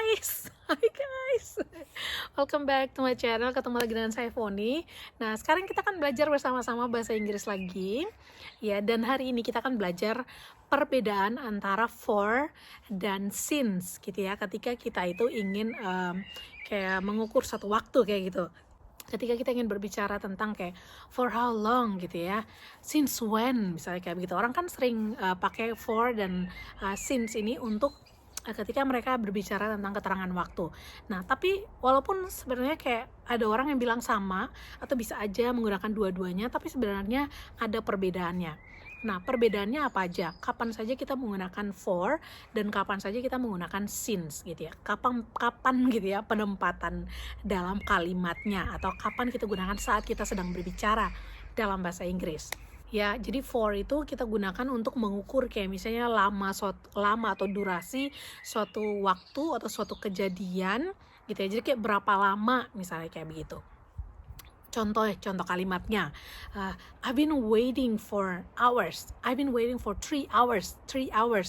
guys, hi guys, welcome back to my channel. Ketemu lagi dengan saya Foni. Nah, sekarang kita akan belajar bersama-sama bahasa Inggris lagi, ya. Dan hari ini kita akan belajar perbedaan antara for dan since, gitu ya. Ketika kita itu ingin kayak mengukur satu waktu kayak gitu. Ketika kita ingin berbicara tentang kayak for how long gitu ya, since when misalnya kayak begitu. Orang kan sering pakai for dan since ini untuk ketika mereka berbicara tentang keterangan waktu. Nah, tapi walaupun sebenarnya kayak ada orang yang bilang sama atau bisa aja menggunakan dua-duanya, tapi sebenarnya ada perbedaannya. Nah, perbedaannya apa aja? Kapan saja kita menggunakan for dan kapan saja kita menggunakan since gitu ya. Kapan gitu ya penempatan dalam kalimatnya, atau kapan kita gunakan saat kita sedang berbicara dalam bahasa Inggris. Ya, jadi for itu kita gunakan untuk mengukur kayak misalnya lama atau durasi suatu waktu atau suatu kejadian gitu ya. Jadi kayak berapa lama misalnya kayak begitu. Contoh kalimatnya, I've been waiting for hours. I've been waiting for 3 hours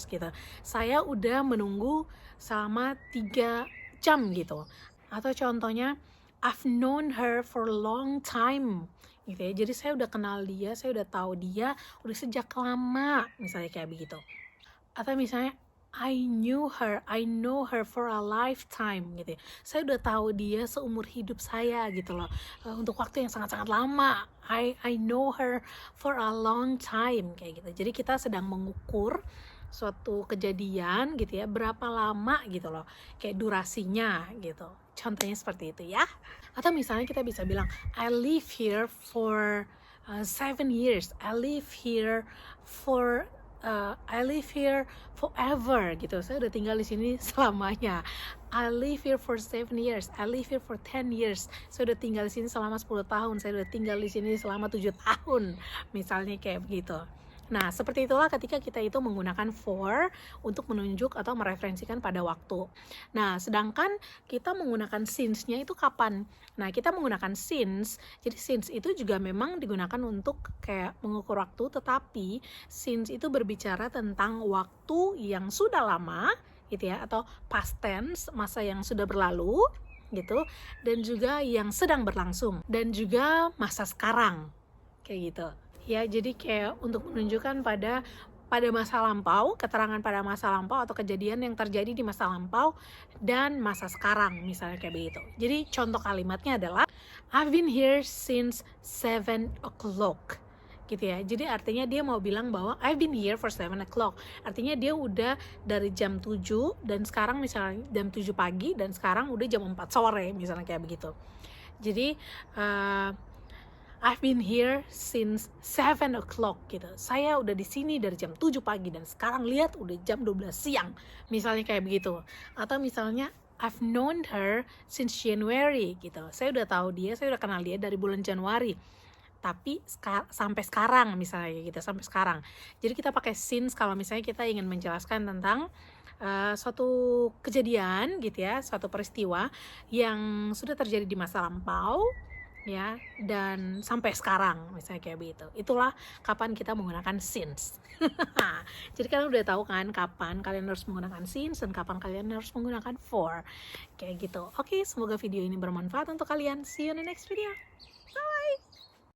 gitu. Saya udah menunggu selama 3 jam gitu. Atau contohnya, I've known her for a long time gitu ya. Jadi saya udah kenal dia, saya udah tahu dia udah sejak lama, misalnya kayak begitu. Atau misalnya, I know her for a lifetime gitu ya. Saya udah tahu dia seumur hidup saya gitu loh, untuk waktu yang sangat-sangat lama. I know her for a long time kayak gitu. Jadi kita sedang mengukur suatu kejadian gitu ya, berapa lama gitu loh, kayak durasinya gitu. Contohnya seperti itu ya. Atau misalnya kita bisa bilang, I live here for 7 years. I live here forever gitu. Saya udah tinggal di sini selamanya. I live here for 7 years. I live here for 10 years. Saya udah tinggal di sini selama 10 tahun. Saya udah tinggal di sini selama 7 tahun. Misalnya kayak begitu. Nah, seperti itulah ketika kita itu menggunakan for untuk menunjuk atau mereferensikan pada waktu. Nah, sedangkan kita menggunakan since-nya itu kapan? Nah, kita menggunakan since, jadi since itu juga memang digunakan untuk kayak mengukur waktu, tetapi since itu berbicara tentang waktu yang sudah lama, gitu ya, atau past tense, masa yang sudah berlalu, gitu, dan juga yang sedang berlangsung, dan juga masa sekarang, kayak gitu. Ya, jadi kayak untuk menunjukkan pada masa lampau, keterangan pada masa lampau atau kejadian yang terjadi di masa lampau dan masa sekarang, misalnya kayak begitu. Jadi contoh kalimatnya adalah I've been here since 7 o'clock gitu ya. Jadi artinya dia mau bilang bahwa I've been here for 7 o'clock. Artinya dia udah dari jam 7 dan sekarang misalnya jam 7 pagi dan sekarang udah jam 4 sore, misalnya kayak begitu. Jadi I've been here since 7 o'clock gitu. Saya udah di sini dari jam 7 pagi dan sekarang lihat udah jam 12 siang. Misalnya kayak begitu. Atau misalnya I've known her since January gitu. Saya udah tahu dia, saya udah kenal dia dari bulan Januari. Tapi sampai sekarang misalnya gitu, sampai sekarang. Jadi kita pakai since kalau misalnya kita ingin menjelaskan tentang suatu kejadian gitu ya, suatu peristiwa yang sudah terjadi di masa lampau ya, dan sampai sekarang misalnya kayak begitu. Itulah kapan kita menggunakan since. Jadi kalian udah tahu kan kapan kalian harus menggunakan since dan kapan kalian harus menggunakan for, kayak gitu. Oke, semoga video ini bermanfaat untuk kalian. See you in the next video. Bye.